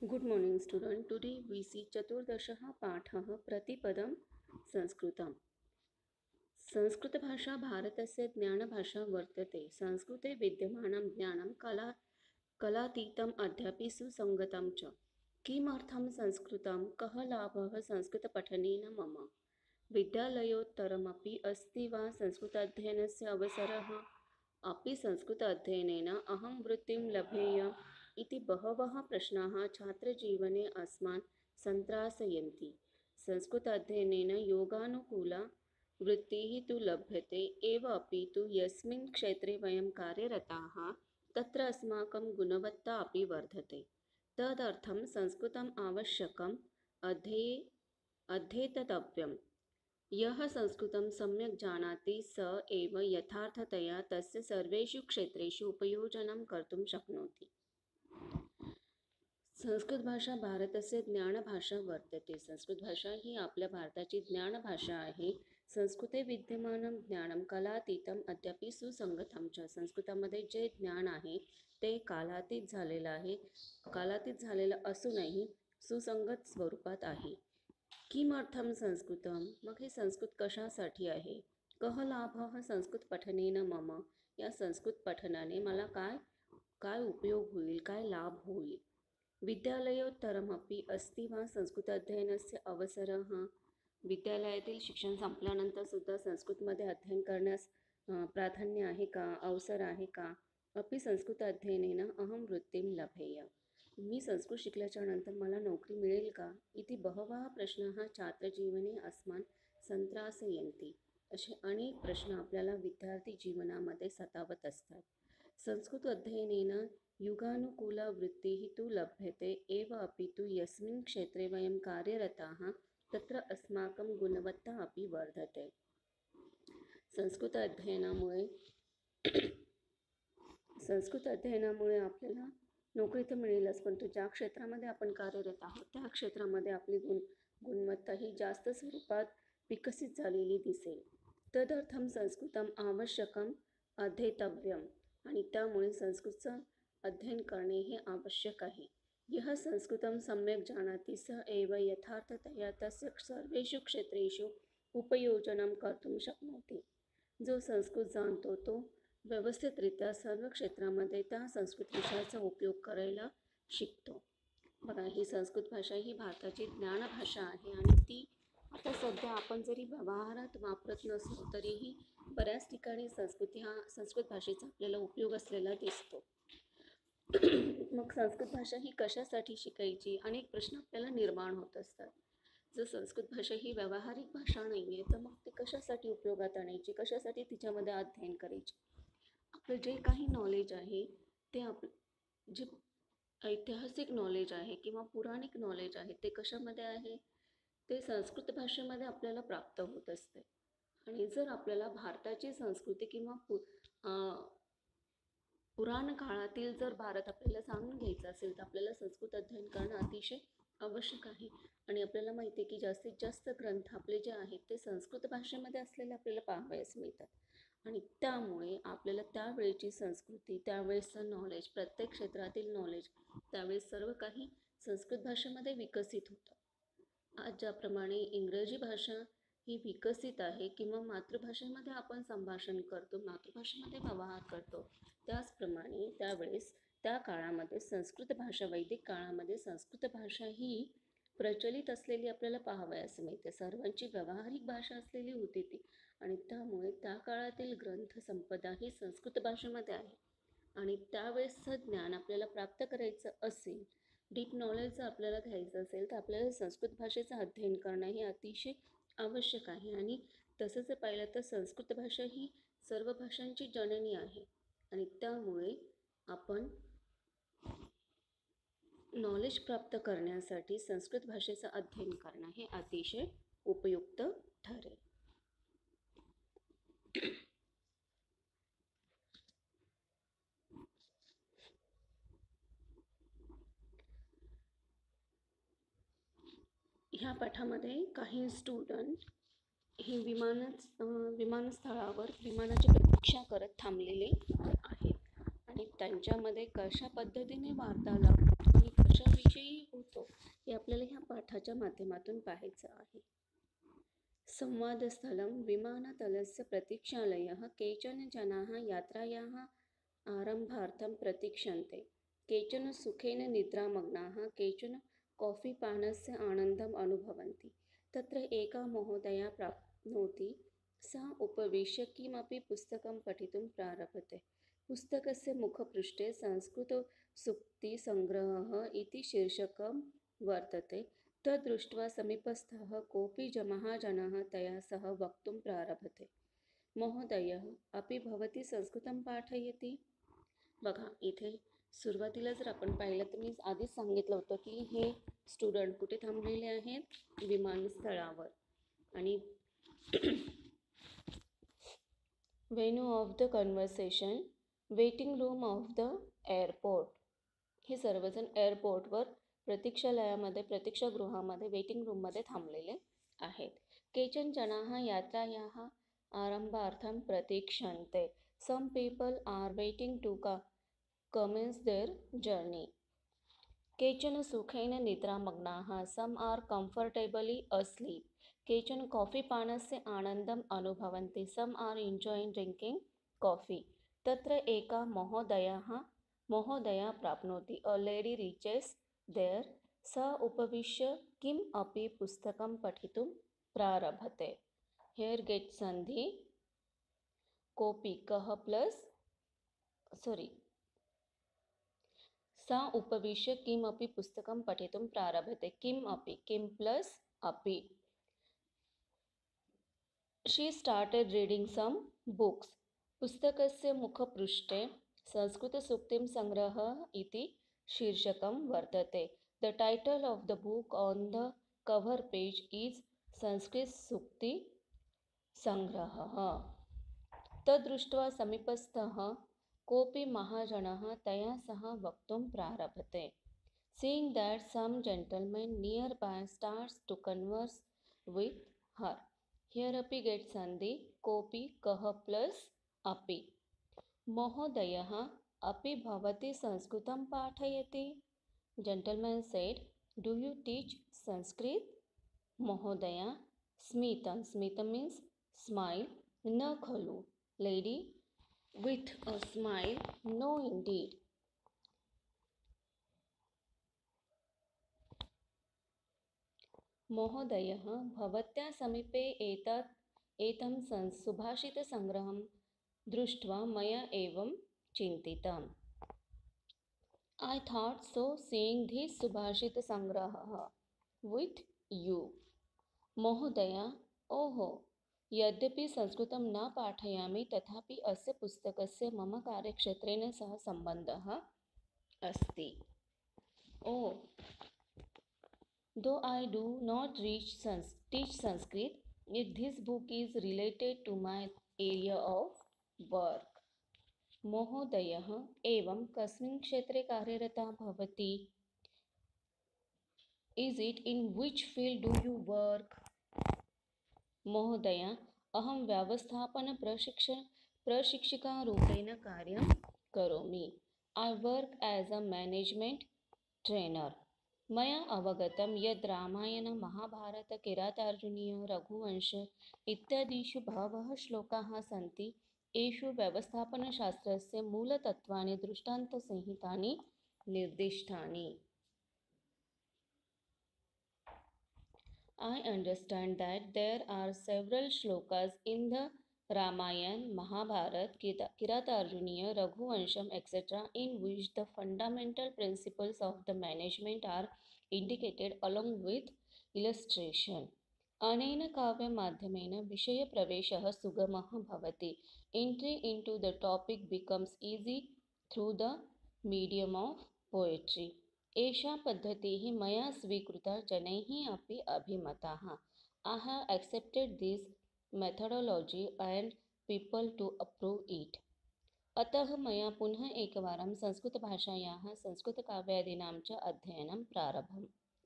Good morning, student. Today we see चतुर्दशः पाठः प्रतिपदं संस्कृतम्. संस्कृतभाषा भारतस्य ज्ञानभाषा वर्तते. संस्कृते विद्यमानं ज्ञानं कलातीतम् अद्यापि सुसङ्गतं च. किमर्थं संस्कृतं? कः लाभः संस्कृतपठनेन मम? विद्यालयोत्तरमपि अस्ति वा संस्कृताध्ययनस्य अवसरः? अपि संस्कृत अध्ययनेन अहं वृत्तिं लभेय इति बहवः प्रश्नाः छात्रजीवने अस्मान् सन्त्रासयन्ति. संस्कृत अध्ययनेन योगानुकूला वृत्तिः तु लभ्यते एव, अपि तु यस्मिन् क्षेत्रे वयं कार्यरताः तत्र अस्माकं गुणवत्ता अपि वर्धते. तदर्थं संस्कृतम् आवश्यकम् अध्येतव्यम्. यः संस्कृतं सम्यक् जानाति स एव यथार्थतया तस्य सर्वेषु क्षेत्रेषु उपयोजनं कर्तुं शक्नोति. संस्कृत भाषा भारतस्य ज्ञानभाषा वर्तते. संस्कृत भाषा ही आपल्या भारताची ज्ञानभाषा आहे. संस्कृते विद्यमानं ज्ञानं कालातीतम् अद्यापि सुसंगतं च. संस्कृतामध्ये जे ज्ञान आहे ते कालातीत झालेलं आहे. कालातीत झालेलं असूनही सुसंगत स्वरूपात आहे. किमर्थं संस्कृतं? मग हे संस्कृत कशासाठी आहे? कः लाभः संस्कृत पठनेन मम? या संस्कृत पठनाने मला काय उपयोग होईल, काय लाभ होईल? विद्यालयोत्तरमपि अस्ति वा संस्कृत अध्ययनस्य अवसरः? विद्यालयातील शिक्षण संपल्यानंतर सुद्धा संस्कृतमध्ये अध्ययन करण्यास प्राधान्य आहे का, अवसर आहे का? अपि संस्कृत अध्ययनेन अहं वृत्तिं लभेय. मी संस्कृत शिकल्याच्या नंतर मला नोकरी मिळेल का? इति बहवः प्रश्नाः छात्रजीवने अस्मान् सन्त्रासयन्ति. असे अनेक प्रश्न आपल्याला विद्यार्थी जीवनामध्ये सतावत असतात. संस्कृत अध्ययनेन युगानुकूला वृत्तिः तु लभ्यते एव, अपि तु यस्मिन् क्षेत्रे वयं कार्यरताः तत्र अस्माकं गुणवत्ता अपि वर्धते. संस्कृत अध्ययनामुळे आपल्याला नोकरी तर मिळेलच, परंतु ज्या क्षेत्रामध्ये आपण कार्यरत आहोत त्या क्षेत्रामध्ये आपली गुणवत्ता ही जास्त स्वरूपात विकसित झालेली दिसेल. तदर्थं संस्कृतम् आवश्यकम् अध्येतव्यम्. आणि त्यामुळे संस्कृतचं अध्ययन करणे हे आवश्यक आहे. यः संस्कृतं सम्यक् जानाति स एव यथार्थतया तस्य सर्वेषु क्षेत्रेषु उपयोजनं कर्तुं शक्नोति. जो संस्कृत जाणतो तो व्यवस्थितरित्या सर्व क्षेत्रामध्ये त्या संस्कृत विषयाचा उपयोग करायला शिकतो. बघा, ही संस्कृत भाषा ही भारताची ज्ञानभाषा आहे आणि ती आता सध्या आपण जरी व्यवहारात वापरत नसलो तरीही बऱ्याच ठिकाणी संस्कृत भाषेचा आपल्याला उपयोग असलेला दिसतो. मग संस्कृत भाषा ही कशासाठी शिकायची? अनेक प्रश्न आपल्याला निर्माण होत असतात. जर संस्कृत भाषा ही व्यावहारिक भाषा नाही आहे तर मग ती कशासाठी उपयोगात आणायची, कशासाठी तिच्यामध्ये अध्ययन करायची? आपलं जे काही नॉलेज आहे ते जे ऐतिहासिक नॉलेज आहे किंवा पुराणिक नॉलेज आहे ते कशामध्ये आहे? ते संस्कृत भाषेमध्ये आपल्याला प्राप्त होत असते. आणि जर आपल्याला भारताची संस्कृती किंवा पुराण काळातील जर भारत आपल्याला जाणून घ्यायचं असेल तर आपल्याला संस्कृत अध्ययन करणं अतिशय आवश्यक आहे. आणि आपल्याला माहिती आहे की जास्तीत जास्त ग्रंथ आपले जे आहेत ते संस्कृत भाषेमध्ये असलेले आपल्याला पाहावयास मिळतात. आणि त्यामुळे आपल्याला त्यावेळेची संस्कृती, त्यावेळेचं नॉलेज, प्रत्येक क्षेत्रातील नॉलेज त्यावेळेस सर्व काही संस्कृत भाषेमध्ये विकसित होतं. आज ज्याप्रमाणे इंग्रजी भाषा ही विकसित आहे किंवा मातृभाषेमध्ये आपण संभाषण करतो, मातृभाषेमध्ये व्यवहार करतो, त्याचप्रमाणे त्यावेळेस त्या काळामध्ये संस्कृत भाषा, वैदिक काळामध्ये संस्कृत भाषा ही प्रचलित असलेली आपल्याला पाहावयास मिळते. सर्वांची व्यावहारिक भाषा असलेली होती ती. आणि त्यामुळे त्या काळातील ग्रंथ संपदा ही संस्कृत भाषेमध्ये आहे. आणि त्यावेळेसचं ज्ञान आपल्याला प्राप्त करायचं असेल, डीप नॉलेज जर आपल्याला घ्यायचं असेल तर आपल्याला संस्कृत भाषेचं अध्ययन करणं हे अतिशय आवश्यक आहे. आणि तसं जर पाहिलं तर संस्कृत भाषा ही सर्व भाषांची जननी आहे. आणि त्यामुळे आपण नॉलेज प्राप्त करण्यासाठी संस्कृत भाषेचं अध्ययन करणं हे अतिशय उपयुक्त ठरेल. ह्या पाठामध्ये काही स्टुडंट हे विमानस्थळावर विमानाची प्रतीक्षा करत थांबलेले आहेत. आणि त्यांच्यामध्ये कशा पद्धतीने वार्तालाप आणि कशाविषयी पाठाच्या माध्यमातून पाहायचं आहे. संवादस्थलं विमानतलस्य प्रतीक्षालयः केचन जनाः यात्रायाः आरम्भार्थं प्रतीक्षन्ते केचन सुखेन निद्रामग्नाः केचन कॉफीपानस्य आनन्दम् अनुभवन्ति तत्र एका महोदया प्राप्नोति सा उपविश्य किमपि पुस्तकं पठितुं प्रारभते पुस्तकस्य मुखपृष्ठे संस्कृतसूक्तिसङ्ग्रहः इति शीर्षकं वर्तते तद् दृष्ट्वा समीपस्थः कोऽपि महाजनः तया सह वक्तुं प्रारभते महोदयः अपि भवती संस्कृतं पाठयति बघा इथे सुरुवातीला जर आपण पाहिलं तर मी आधीच सांगितलं होतं की हे स्टुडंट कुठे थांबलेले आहेत विमानस्थळावर आणि venue of the conversation waiting room of the airport हे सर्वजण एअरपोर्टवर प्रतीक्षालयामध्ये प्रतीक्षागृहामध्ये वेटिंग रूममध्ये थांबलेले आहेत केचन जनाः यात्रायाः आरंभार्थं प्रतीक्षन्ते some people are waiting to commence their journey केचन सुखेन निद्रामग्नाः सम आर comfortably asleep केचन कॉफीपानस्य आनन्दम् अनुभवन्ति some are enjoying drinking coffee तत्र एका महोदया प्राप्नोति अ लेडी रीचेस देयर सा उपविश्य किम् अपि पुस्तकं पठितुं प्रारभते हेयर गेट संधि कोऽपि कः प्लस सा उपविश्य किमपि पुस्तकं पठितुं प्रारभते किम् अपि किं प्लस अपि she started reading some books पुस्तकस्य मुखपृष्ठे संस्कृतसूक्तिं संग्रहः इति शीर्षकं वर्तते the title of the book on the cover page is Sanskrit Sukti Sangraha तद्दृष्ट्वा समीपस्थः कोऽपि महाजनः तया सह वक्तुं प्रारभते seeing that some gentleman nearby starts to converse with her here अपि गेट संधि कोऽपि कः प्लस अपि महोदयः अपि भवती संस्कृतं पाठयति जेंटलमैन सेड डू यू टीच संस्कृत महोदया स्मितं मीन्स स्माइल न खलु lady with a smile no indeed महोदयः भवत्या समीपे एतं सुभाषितसंग्रहं दृष्ट्वा मया एवं चिन्तितम् I thought so seeing this सुभाषितसंग्रहः with you महोदया ओहो यद्यपि संस्कृतं न पाठयामि तथापि अस्य पुस्तकस्य मम कार्यक्षेत्रेण सह सम्बन्धः अस्ति ओ दो I do not teach Sanskrit yet this book is related to my area of work महोदयः एवं कस्मिन् क्षेत्रे कार्यरता भवति Is it in which field do you work महोदया अहं व्यवस्थापन प्रशिक्षिकारूपेण कार्यं करोमि I work as a management trainer मया अवगतं यद् रामायण महाभारत किरातार्जुनीय रघुवंश इत्यादिषु बहवः श्लोकाः सन्ति येषु व्यवस्थापनशास्त्रस्य मूलतत्त्वानि दृष्टान्तसंहितानि निर्दिष्टानि I understand that there are several shlokas in the Ramayana, Mahabharata, Kiratarjuniya, Raghuvansham, etc. in which the fundamental principles of the management are indicated along with illustration. अनेन काव्यमाध्यमेन विषयप्रवेशः सुगमः भवति. Entry into the topic becomes easy through the medium of poetry. एषा पद्धतिः मया स्वीकृता जनैः अपि अभिमताः I have accepted this methodology and people to approve it. अतः मया पुनः एकवारं संस्कृतभाषायाः संस्कृतकाव्यादीनां च अध्ययनं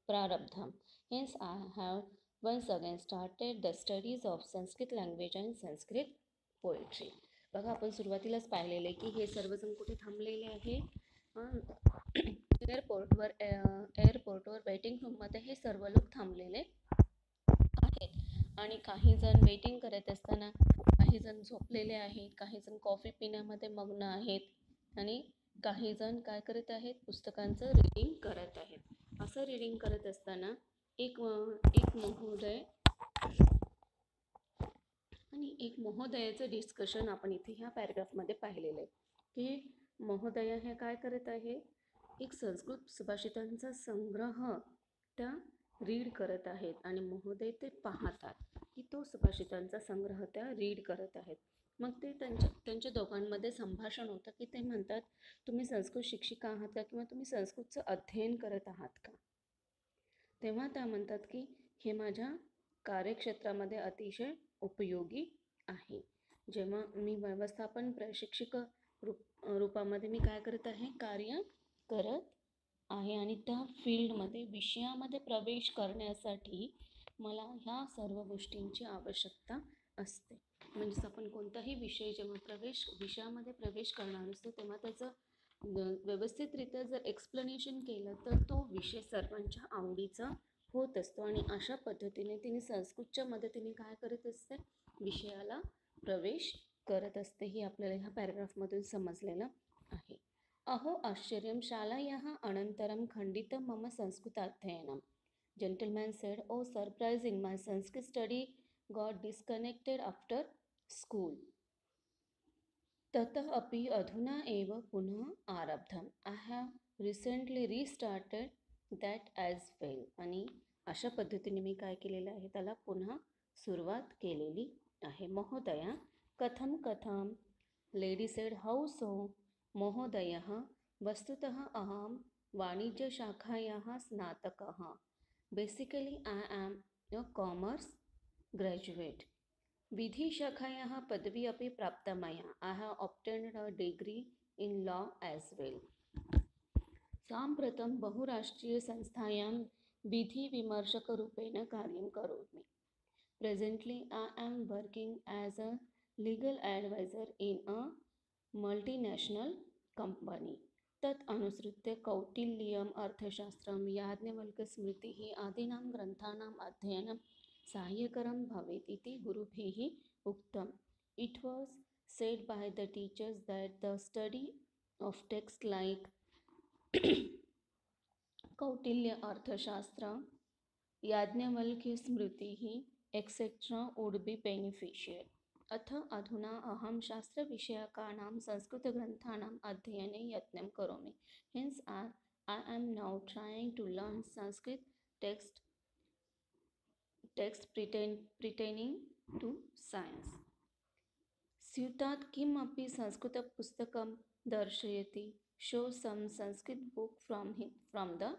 प्रारब्धम्. Hence I have once again started the studies of Sanskrit language and Sanskrit poetry. बघा आपण सुरुवातीलाच पाहिलेले की हे सर्वजण कुठे थांबलेले आहे एअरपोर्टवर वेटिंग रूममध्ये हे सर्व लोक थांबलेले आहेत आणि काही जण वेटिंग करत असताना काही जण झोपलेले आहेत, काही जण कॉफी पिण्यामध्ये मग्न आहेत आणि काही जण काय करत आहेत, पुस्तकांचं रीडिंग करत आहेत. असं रीडिंग करत असताना एक महोदय आणि एक महोदयाचं डिस्कशन आपण इथे ह्या पॅराग्राफमध्ये पाहिलेलं आहे की महोदया हे काय करत आहे, एक संस्कृत सुभाषितांचा संग्रह त्या रीड करत आहेत आणि महोदय ते पाहतात की तो सुभाषितांचा संग्रह त्या रीड करत आहेत. मग ते त्यांच्या दोघांमध्ये संभाषण होतं की ते म्हणतात, तुम्ही संस्कृत शिक्षिका आहात का किंवा तुम्ही संस्कृतचं अध्ययन करत आहात का? तेव्हा त्या म्हणतात की हे माझ्या कार्यक्षेत्रामध्ये अतिशय उपयोगी आहे. जेव्हा मी व्यवस्थापन प्रशिक्षक रूपामध्ये मी काय करत आहे, कार्य करत आहे आणि त्या फील्डमध्ये विषयामध्ये प्रवेश करण्यासाठी मला ह्या सर्व गोष्टींची आवश्यकता असते. म्हणजेच आपण कोणताही विषय जेव्हा विषयामध्ये प्रवेश करणार असतो तेव्हा त्याचं व्यवस्थितरित्या जर एक्सप्लेनेशन केलं तर तो विषय सर्वांच्या आवडीचा होत असतो आणि अशा पद्धतीने तिने संस्कृतच्या मदतीने काय करत असते, विषयाला प्रवेश करत असते. ही आपल्याला ह्या पॅराग्राफमधून समजलेलं आहे. अहो आश्चर्यं शालायाः अनन्तरं खण्डितं मम संस्कृताध्ययनं. Gentleman said, "Oh, surprising, my Sanskrit study got disconnected after school. ततः अपि अधुना एव पुनः आरब्धम्. I have recently restarted that as well." आणि अशा पद्धतीने मी काय केलेलं आहे, त्याला पुन्हा सुरुवात केलेली आहे. महोदया कथं लेडी सेड, हाउ सो? महोदयः वस्तुतः अहं वाणिज्यशाखायाः स्नातकः. Basically I am a commerce graduate. विधिशाखायाः पदवी अपि प्राप्ता मया. I have obtained a degree in law as well. साम्प्रतं बहुराष्ट्रीयसंस्थायां विधिविमर्शकरूपेण कार्यं करोमि. Presently I am working as a legal advisor in a multinational company. तत् अनुसृत्य कौटिल्यम्, अर्थशास्त्रं, याज्ञवल्क्यस्मृतिः आदीनां ग्रन्थानाम् अध्ययनं साहाय्यकरं भवेत् इति गुरुभिः उक्तम्. It was said by the teachers that the study of texts like Kautilya, Arthashastra, Yajnavalkya Smritihi, etc. would be beneficial. अथ अधुना अहं शास्त्रविषयकानां संस्कृतग्रन्थानाम् अध्ययने यत्नं करोमि. Hence I am now trying to learn Sanskrit text pertaining to science. स्यूतात् किम् अपि संस्कृतपुस्तकं दर्शयति. Show some Sanskrit book from the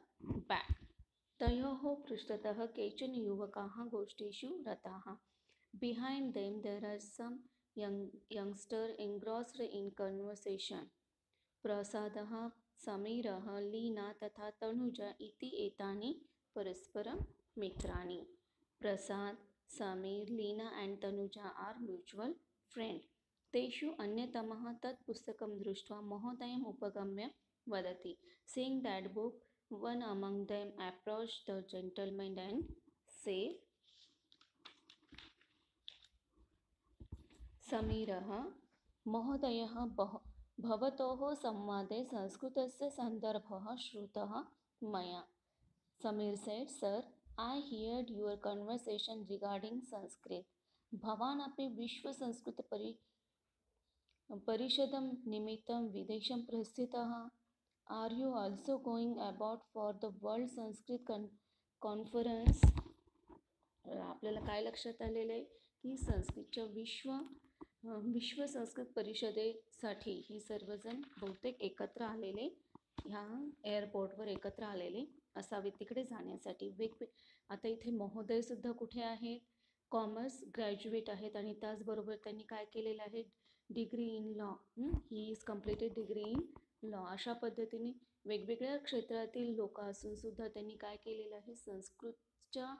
back. तयोः पृष्ठतः केचन युवकाः गोष्ठीषु रताः. Behind them there are some youngsters engrossed in conversation. प्रसादः, समीरः, लीना तथा तनुजा इति एतानि परस्परं मित्राणि. प्रसाद, Sameer, Leena and Tanuja are mutual friends. तेषु अन्यतमः तत् पुस्तकं दृष्ट्वा महोदयम् उपगम्य वदति. Seeing that book, one among them approached the gentleman and said, समीरः, महोदयः, भवतोः संवादे संस्कृतस्य सन्दर्भः श्रुतः मया. Samir said, Sir, I heard your conversation regarding Sanskrit. भवान् अपि विश्व संस्कृत परिषदं निमित्तं विदेशं प्रस्थितः. Are you also going about for the World Sanskrit Conference? आपल्याला काय लक्षात आलेलं आहे की संस्कृतच्या विश्व संस्कृत परिषदेसाठी ही सर्वजण बहुतेक एकत्र आलेले, ह्या एअरपोर्टवर एकत्र आलेले असावे तिकडे जाण्यासाठी. आता इथे महोदयसुद्धा कुठे आहेत, कॉमर्स ग्रॅज्युएट आहेत आणि त्याचबरोबर त्यांनी काय केलेलं आहे, degree in law. He is completed degree in law. अशा पद्धतीने वेगवेगळ्या क्षेत्रातील लोक असूनसुद्धा त्यांनी काय केलेलं आहे, संस्कृतच्या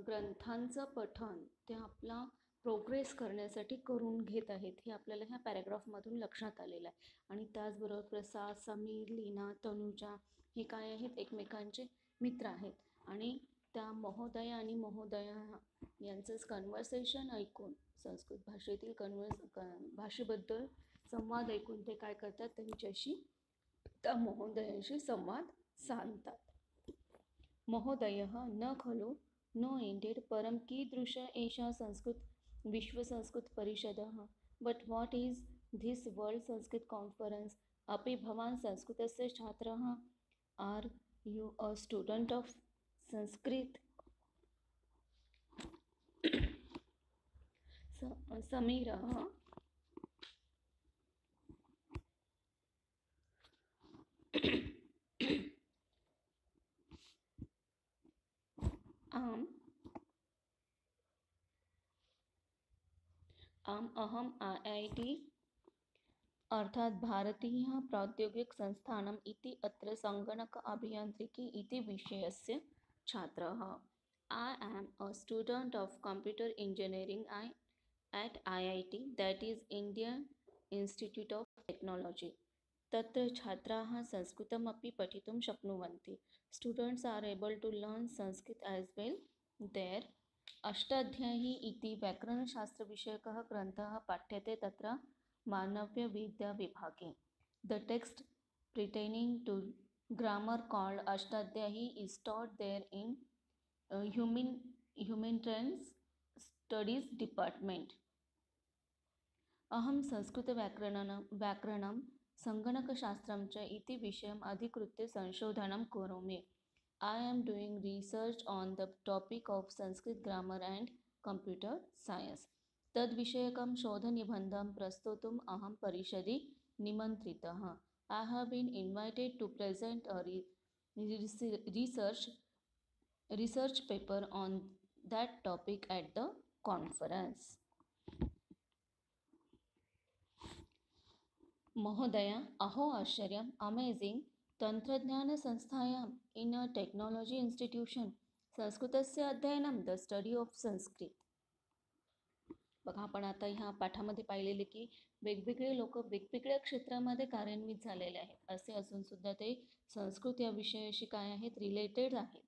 ग्रंथांचं पठण ते आपला प्रोग्रेस करण्यासाठी करून घेत आहेत. हे आपल्याला ह्या पॅराग्राफमधून लक्षात आलेलं आहे. आणि त्याचबरोबर प्रसाद, समीर, लीना, तनुजा हे काय आहेत, एकमेकांचे मित्र आहेत आणि त्या महोदय आणि महोदया यांचंच कन्व्हर्सेशन ऐकून, संस्कृत भाषेतील भाषेबद्दल संवाद ऐकून ते काय करतात, त्यांच्याशी त्या महोदयांशी संवाद साधतात. महोदयः न खलु नो इंडेड परम कीदृश एषा संस्कृत विश्वसंस्कृत परिषदः but what is this world Sanskrit conference? अपि भवान् संस्कृतस्य छात्रः? Are you a student of Sanskrit? समीरः आम अहम IIT अर्थात भारतीय प्रौद्योगिक संस्थानम इति अत्र संगणक अभियांत्रिकी इति विषयस्य छात्रः. I am a student of computer engineering at IIT, that is Indian Institute of Technology. तत्र छात्राः संस्कृतमपि पठितुं शक्नुवन्ति. Students are able to learn Sanskrit as well there. Ashtadhyayi इति व्याकरणशास्त्रविषयकः ग्रन्थः पाठ्यते तत्र मानव्यविद्या विभागे. The text pertaining to grammar called Ashtadhyayi is taught there in Humanitarian Studies Department. अहं संस्कृतव्याकरणं सङ्गणकशास्त्रं च इति विषयम् अधिकृत्य संशोधनं करोमि. I am doing research on the topic of Sanskrit grammar and computer science. तद्विषयकं शोधनिबन्धं प्रस्तोतुम् अहं परिषदि निमन्त्रितः. I have been invited to present a research paper on that topic at the conference. महोदया, अहो आश्चर्यम्, अमेजिंग. तंत्रज्ञानसंस्थायाम् इन अ टेक्नॉलॉजी इन्स्टिट्यूशन संस्कृतस्य अध्ययनं, the study of Sanskrit. बघा, आपण आता ह्या पाठामध्ये पाहिलेले की वेगवेगळे लोक वेगवेगळ्या क्षेत्रामध्ये कार्यान्वित झालेले आहेत. असे असून सुद्धा ते संस्कृत या विषयाशी काय आहेत, रिलेटेड आहेत.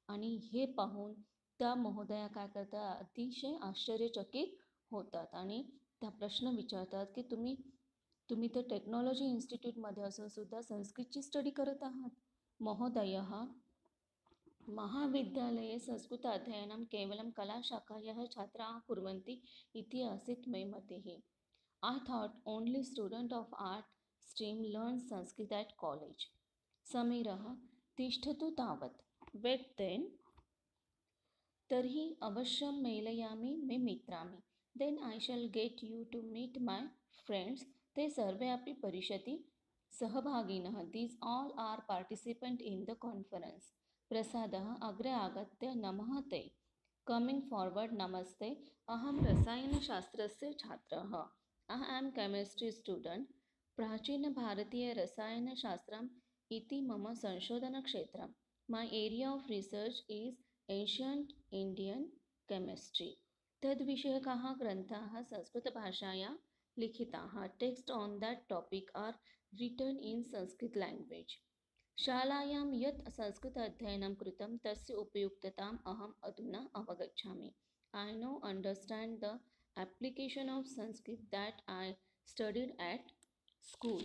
आणि हे पाहून त्या महोदया काय करतात, अतिशय आश्चर्यचकित होतात आणि त्या प्रश्न विचारतात की तुम्ही तर टेक्नॉलॉजी इन्स्टिट्यूटमध्ये असून सुद्धा संस्कृतची स्टडी करत आहात. महोदयः महाविद्यालये संस्कृत अध्ययनं केवलं कलाशाखायाः छात्राः कुर्वन्ति इति आसीत् मे मतिः. I thought only student of art stream learns Sanskrit at college. समीरः तिष्ठतु तावत्. Wait then. तर्हि अवश्यं मेलयामि मे मित्राणि. Then I shall get you to meet my friends. ते सर्वे अपि परिषदि सहभागिनः. These all are participant in the conference. प्रसादः अग्रे आगत्य नमः ते. Coming forward, नमस्ते. अहं रसायनशास्त्रस्य छात्रः. I am chemistry student. प्राचीनभारतीयरसायनशास्त्रम् इति मम संशोधनक्षेत्रम्. My area of research is ancient Indian chemistry. तद्विषयकाः ग्रन्थाः संस्कृतभाषाया लिखिताः. Text on that topic are written in Sanskrit language. शालायां यत् संस्कृत अध्ययनं कृतं तस्य उपयुक्तताम् अहम् अधुना अवगच्छामि. I now understand the application of Sanskrit that I studied at school.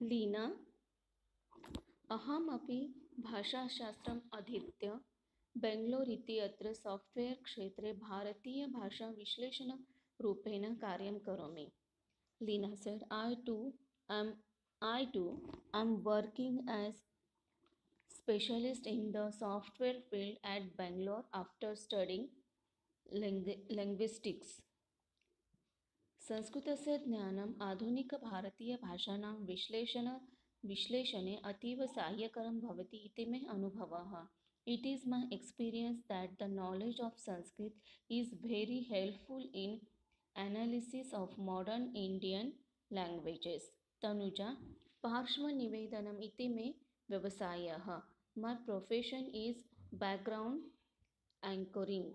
Leena, अहमपि भाषाशास्त्रम् अधीत्य बेङ्गलोर् इति अत्र साफ्ट्वेर् क्षेत्रे भारतीयभाषाविश्लेषणरूपेण कार्यं करोमि. Lina said, I too am working as specialist in the software field at Bangalore after studying linguistics. संस्कृतस्य ज्ञानम् आधुनिकभारतीयभाषाणां विश्लेषणे अतीव साहाय्यकरं भवति इति मे अनुभवः. It is my experience that the knowledge of Sanskrit is very helpful in analysis of modern Indian languages. Tanuja, पार्श्वनिवेदनम् इति मे व्यवसायः. My profession is background anchoring.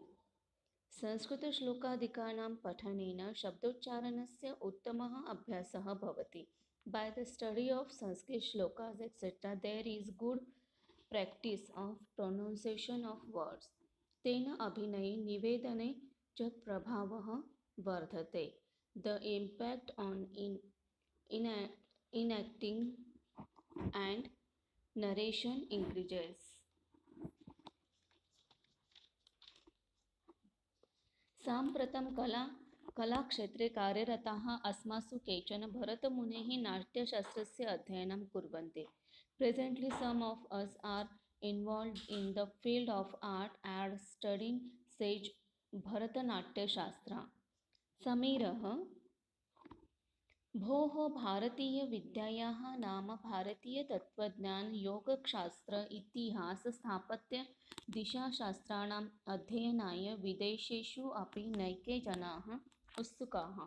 संस्कृतश्लोकादिकानां पठनेन शब्दोच्चारणस्य उत्तमः अभ्यासः भवति. By the study of Sanskrit shlokas etc., there is good practice of pronunciation of words तेन अभिनये निवेदने च प्रभावः वर्धते the impact on in acting and narration increases. साम्प्रतं कलाक्षेत्रे कार्यरताः अस्मासु केचन भरतमुनेः नाट्यशास्त्रस्य अध्ययनं कुर्वन्ति. Presently some of us are involved in the field of art and studying sage भरतनाट्यशास्त्र. समीरः भोः भारतीयविद्यायाः नाम भारतीयतत्त्वज्ञान योगशास्त्र इतिहास स्थापत्य दिशाशास्त्राणाम् अध्ययनाय विदेशेषु अपि नैके जनाः उत्सुकाः.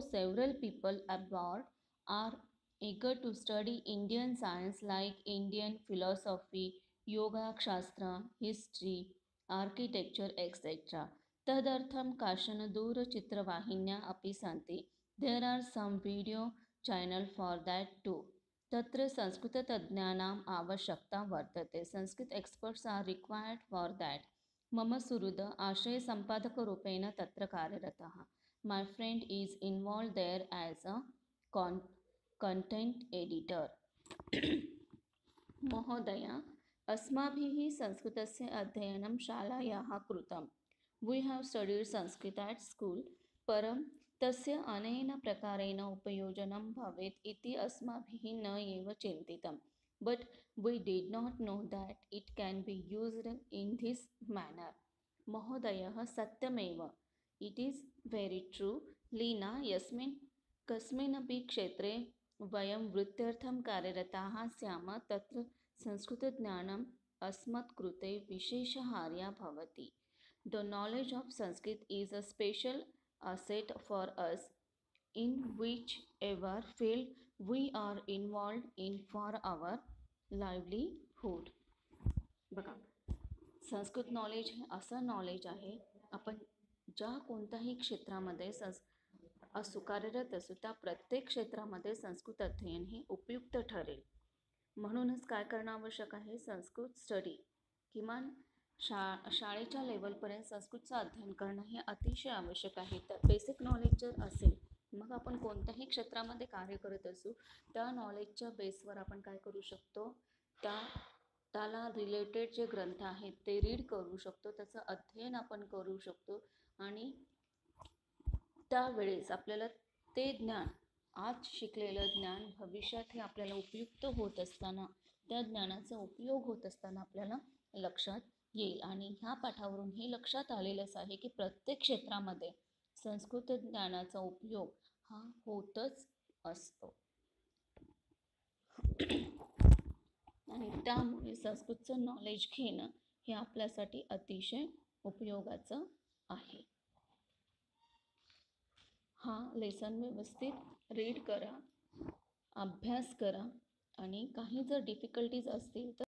Several people abroad are eager to study Indian science like Indian philosophy, yoga shastra, history, architecture, etc. तदर्थं काश्चन दूरचित्रवाहिन्यः अपि सन्ति. There are some video channel for that too. तत्र संस्कृततज्ञानाम् आवश्यकता वर्तते. Sanskrit experts are required for that. मम सुहृद आशयसम्पादकरूपेण तत्र कार्यरतः. My friend is involved there as a content editor. महोदय, अस्माभिः संस्कृतस्य अध्ययनं शालायाः कृतं. We have studied Sanskrit at school. परं तस्य अनेन प्रकारेण उपयोजनं भवेत् इति अस्माभिः न एव चिन्तितं. But we did not know that it can be used in this manner. महोदयः सत्यमेव. It is very true. Leena, यस्मिन् कस्मिन्नपि क्षेत्रे वयं वृत्त्यर्थं कार्यरताः स्याम तत्र संस्कृतज्ञानम् अस्मत्कृते विशेषहार्या भवति. The knowledge of Sanskrit is a special asset for us in whichever field we are involved in for our livelihood. बघा, Sanskrit knowledge हे असं नॉलेज आहे, आपण ज्या कोणत्याही क्षेत्रामध्ये कार्यरत असू त्या प्रत्येक क्षेत्रामध्ये संस्कृत अध्ययन हे उपयुक्त ठरेल. म्हणूनच काय करणं आवश्यक आहे, संस्कृत स्टडी किमान शाळेच्या लेवलपर्यंत संस्कृतचं अध्ययन करणं हे अतिशय आवश्यक आहे. तर बेसिक नॉलेज जर असेल मग आपण कोणत्याही क्षेत्रामध्ये कार्य करत असू त्या नॉलेजच्या बेसवर आपण काय करू शकतो, त्याला रिलेटेड जे ग्रंथ आहेत ते रीड करू शकतो, त्याचं अध्ययन आपण करू शकतो आणि त्यावेळेस आपल्याला ते ज्ञान, आज शिकलेलं ज्ञान भविष्यात हे आपल्याला उपयुक्त होत असताना, त्या ज्ञानाचा उपयोग होत असताना आपल्याला लक्षात येईल. आणि ह्या पाठावरून हे लक्षात आलेलंच आहे की प्रत्येक क्षेत्रामध्ये संस्कृत ज्ञानाचा उपयोग हा होतच असतो आणि त्यामुळे संस्कृतचं नॉलेज घेणं हे आपल्यासाठी अतिशय उपयोगाचं आहे. हा लेसन व्यवस्थित रीड करा, अभ्यास करा आणि काही जर डिफिकल्टीज असतील तर